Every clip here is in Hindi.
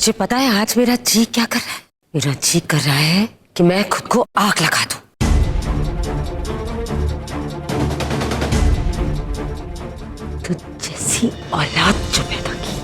तुझे पता है आज मेरा जी क्या कर रहा है? मेरा जी कर रहा है कि मैं खुद को आग लगा दूं। तो जैसी औलाद जो पैदा की,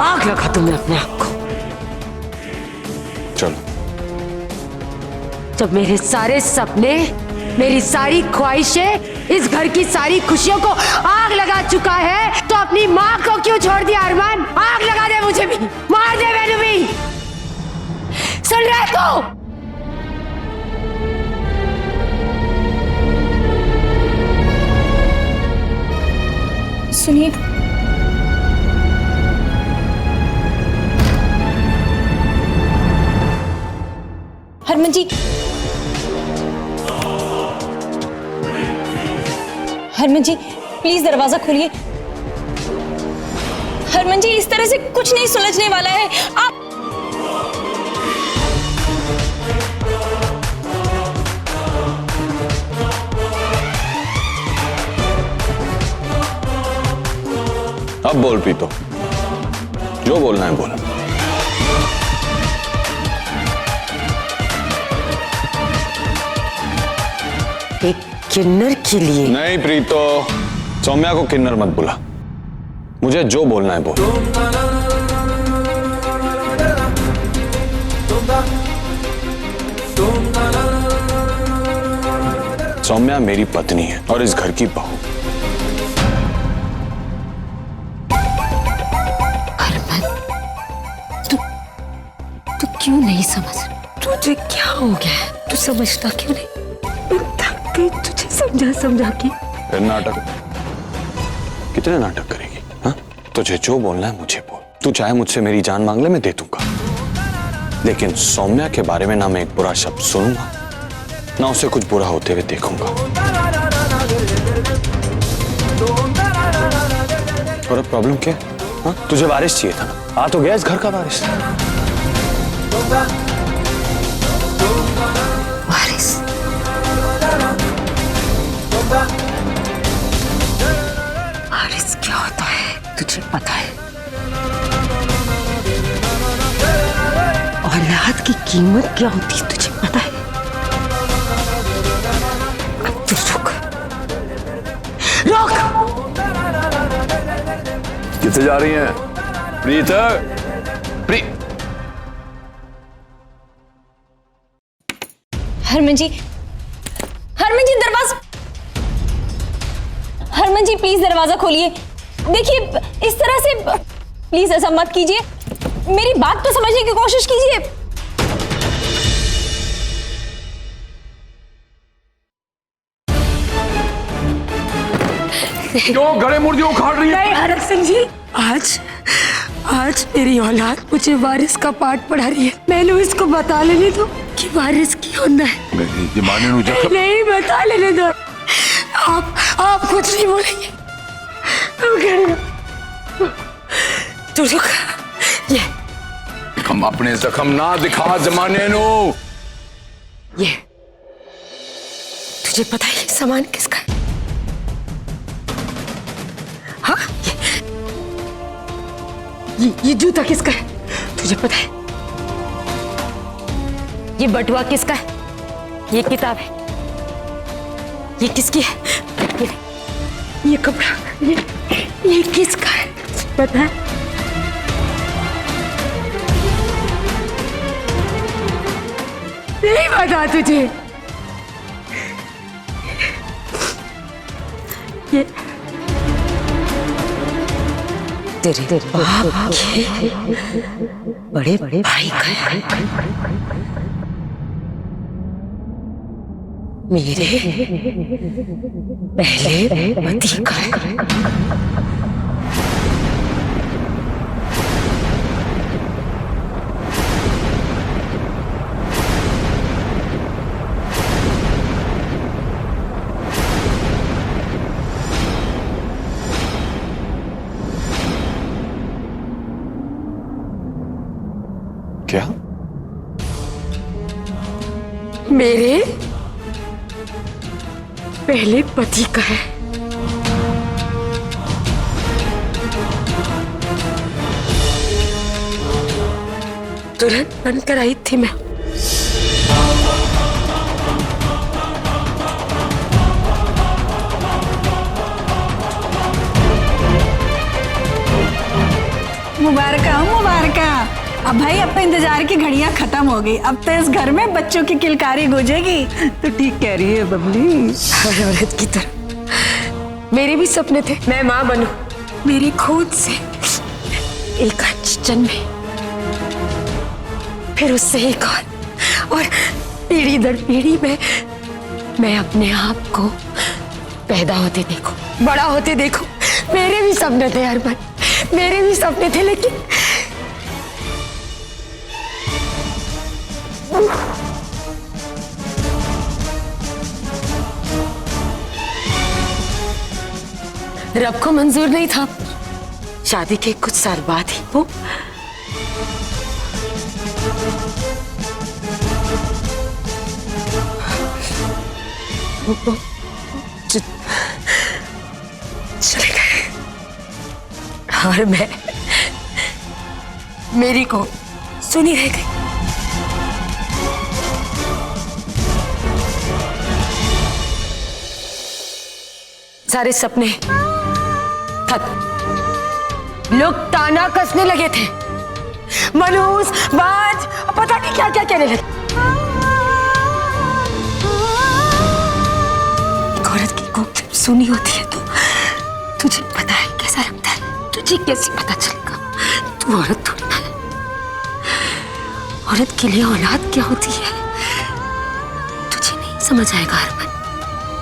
आग लगा दूं मैं अपने आप को। चलो। जब मेरे सारे सपने, मेरी सारी ख्वाहिशें, इस घर की सारी खुशियों को आग लगा चुका है, तो अपनी माँ को क्यों छोड़ दिया अरमान? आग लगा दे मुझे भी, मार दे मैंने भी। सुन रहे तो? सुनिए, हरमन जी, हरमन जी प्लीज दरवाजा खोलिए। हरमन जी इस तरह से कुछ नहीं सुलझने वाला है। आप अब बोल प्रीतो, जो बोलना है बोल। एक किन्नर के लिए? नहीं प्रीतो, सौम्या को किन्नर मत बुला। मुझे जो बोलना है बोल। सौम्या मेरी पत्नी है और इस घर की बहू। तू क्यों नहीं समझ? तुझे क्या हो गया? तू समझता क्यों नहीं? मैं थक गई तुझे समझा के। फिर नाटक? कितने नाटक करेगी? हाँ, तुझे जो बोलना है मुझे बोल। तू चाहे मुझसे मेरी जान मांग ले, मैं दे दूंगा, लेकिन सौम्या के बारे में ना मैं एक बुरा शब्द सुनूंगा, ना उसे कुछ बुरा होते हुए देखूंगा। और अब प्रॉब्लम क्या है? हाँ, तुझे वारिस चाहिए था ना, आ तो गया इस घर का वारिस। वारिस? वारिस क्या होता है तुझे पता है? औलाद की कीमत क्या होती है तुझे पता है? अब तू रुक। किसे जा रही हैं? प्रीता, हरमन जी दरवाजा, हरमन जी प्लीज दरवाजा खोलिए। देखिए इस तरह से प्लीज ऐसा मत कीजिए, मेरी बात तो समझने की कोशिश कीजिए। क्यों गड़े मुर्दे उखाड़ रही है? नहीं हरक सिंह जी, आज मेरी औलाद मुझे वारिस का पाठ पढ़ा रही है। मैंने इसको बता लेने दो कि वारिस की होना है। नहीं बता लेने दो। आप कुछ नहीं बोलेंगे। तू रुक। ये हम अपने जख्म ना दिखा जमाने नो। ये तुझे पता है ये सामान किसका है? हाँ, ये जूता किसका है? तुझे पता है? ये बटुआ किसका है? ये किताब है, ये किसकी है? ये कपड़ा ये किसका है? पता है? नहीं पता तुझे? ये तेरे बाप के बड़े भाई का मेरे पहले पति का। क्या? मेरे पहले पति का है। तुरंत बनकर आई थी मैं। मुबारका मुबारका। अब भाई अब तो इंतजार की घड़ियां खत्म हो गई। अब तो इस घर में बच्चों की किलकारी गूंजेगी। तो ठीक कह रही है बबली। हर औरत की तरह मेरे भी सपने थे मैं माँ बनूं, मेरी खुद से एक बच्चा जन्मे, फिर उससे एक और पीढ़ी दर पीढ़ी में मैं अपने आप को पैदा होते देखूं, बड़ा होते देखूं। मेरे भी सपने थे अरमान, मेरे भी सपने थे, लेकिन रब को मंजूर नहीं था। शादी के कुछ साल बाद ही वो चले गए और मेरी को सुनी रह गई। सारे सपने खत्म। लोग ताना कसने लगे थे, मनहूस, बाज, पता नहीं क्या क्या कहने लगे। एक औरत की कोख जब सुनी होती है तो तुझे पता है कैसा लगता है। तुझे कैसे पता चलेगा? तू औरत थोड़ी ना है। औरत के लिए औलाद क्या होती है तुझे नहीं समझ आएगा अरमान।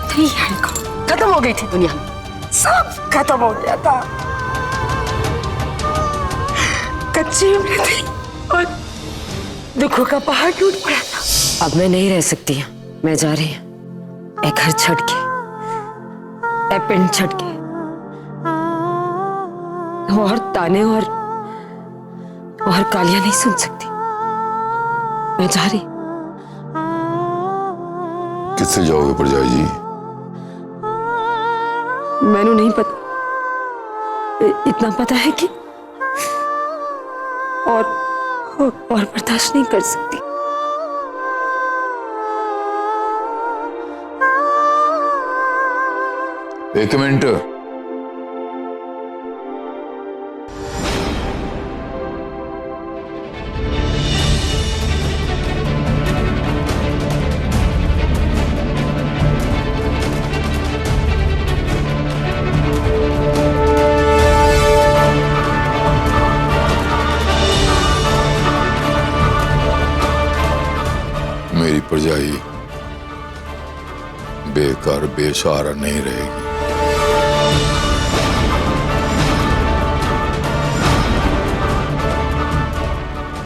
तेरी यार को खत्म हो गई थी दुनिया में, सब खत्म हो गया था। कच्ची उम्र थी और दुखों का पहाड़ टूट पड़ा था। अब मैं नहीं रह सकती। मैं जा रही हूँ, एक घर छड़ के, एक पिंड छड़ के, और ताने और गालियां नहीं सुन सकती। मैं जा रही। किससे जाओगे परजाई जी? मैंने नहीं पता, इतना पता है कि और बर्दाश्त नहीं कर सकती। एक मिनट। मेरी परजाई बेकार बेसहारा नहीं रहेगी।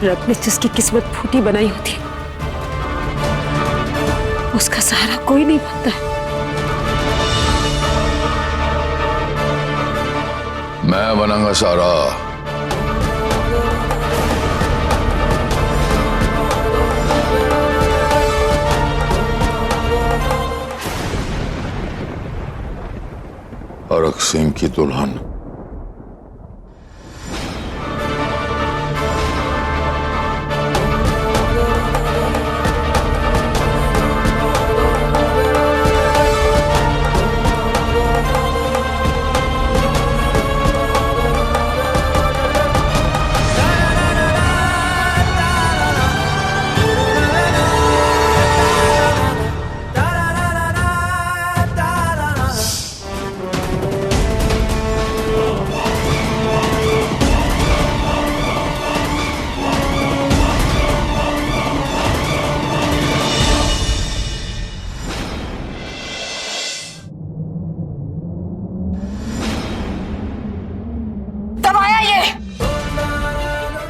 रब ने जिसकी किस्मत फूटी बनाई होती है उसका सहारा कोई नहीं बनता है। मैं बनाऊंगा सारा। हरक सिंह की दुल्हन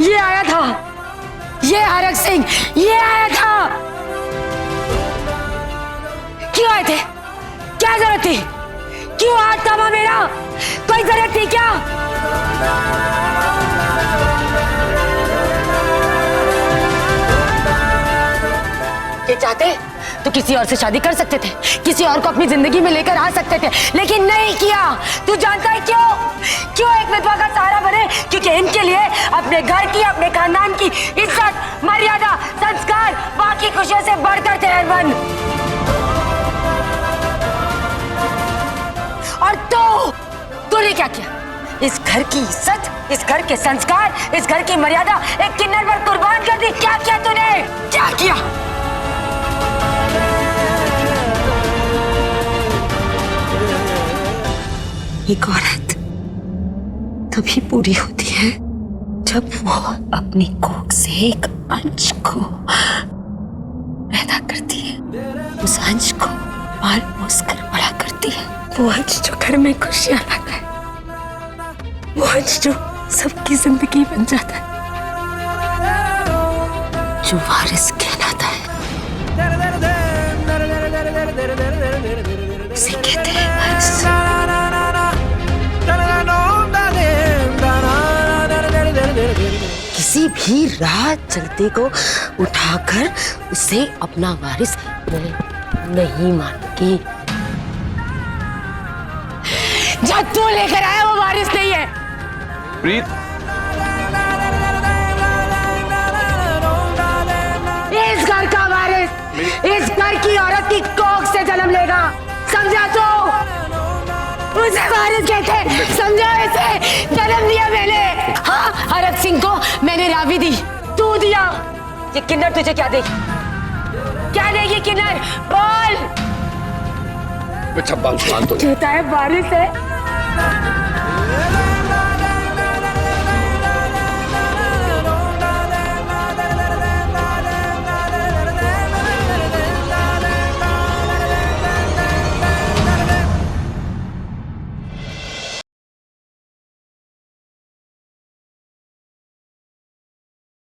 ये आया था, ये हरक सिंह, ये आया था। क्यों आए थे? क्या जरूरत थी? क्यों हाथ थामा मेरा? कोई जरूरत थी क्या? ये चाहते तो किसी और से शादी कर सकते थे, किसी और को अपनी जिंदगी में लेकर आ सकते थे, लेकिन नहीं किया। तू जानता है क्यों? क्यों एक विधवा का सहारा बने? क्योंकि इनके लिए अपने घर की, अपने खानदान की इज्जत, मर्यादा, संस्कार, बाकी खुशियों से बढ़कर थे अरमान। और तूने क्या किया? इस घर की इज्जत, इस घर के संस्कार, इस घर की मर्यादा एक किन्नर पर कुर्बान कर दी। क्या किया तूने? क्या किया? एक औरत तभी पूरी होती है जब वो अपनी कोख से एक अंश को पैदा करती है, उस अंश को पाल पोस कर बड़ा करती है। वो अंश जो घर में खुशियां लाता है, वो अंश जो सबकी जिंदगी बन जाता है, जो वारिस कहलाता है, उसे कहते हैं वारिस। किसी भी राह चलते को उठाकर उसे अपना वारिस नहीं मानूंगी। जो तू लेकर आया वो वारिस नहीं है प्रीत, इस घर का वारिस इस घर की औरत की कोख से जन्म लेगा, समझा? तो उसे वारिस कहते हैं, समझा? इसे जन्म दिया मैंने। हाँ, हरक सिंह को मैंने रावी दी, तू दिया। ये किन्नर तुझे क्या देगी? क्या देगी किन्नर? बोल। अच्छा बाल शांत हो जा। कहता है वारिस है।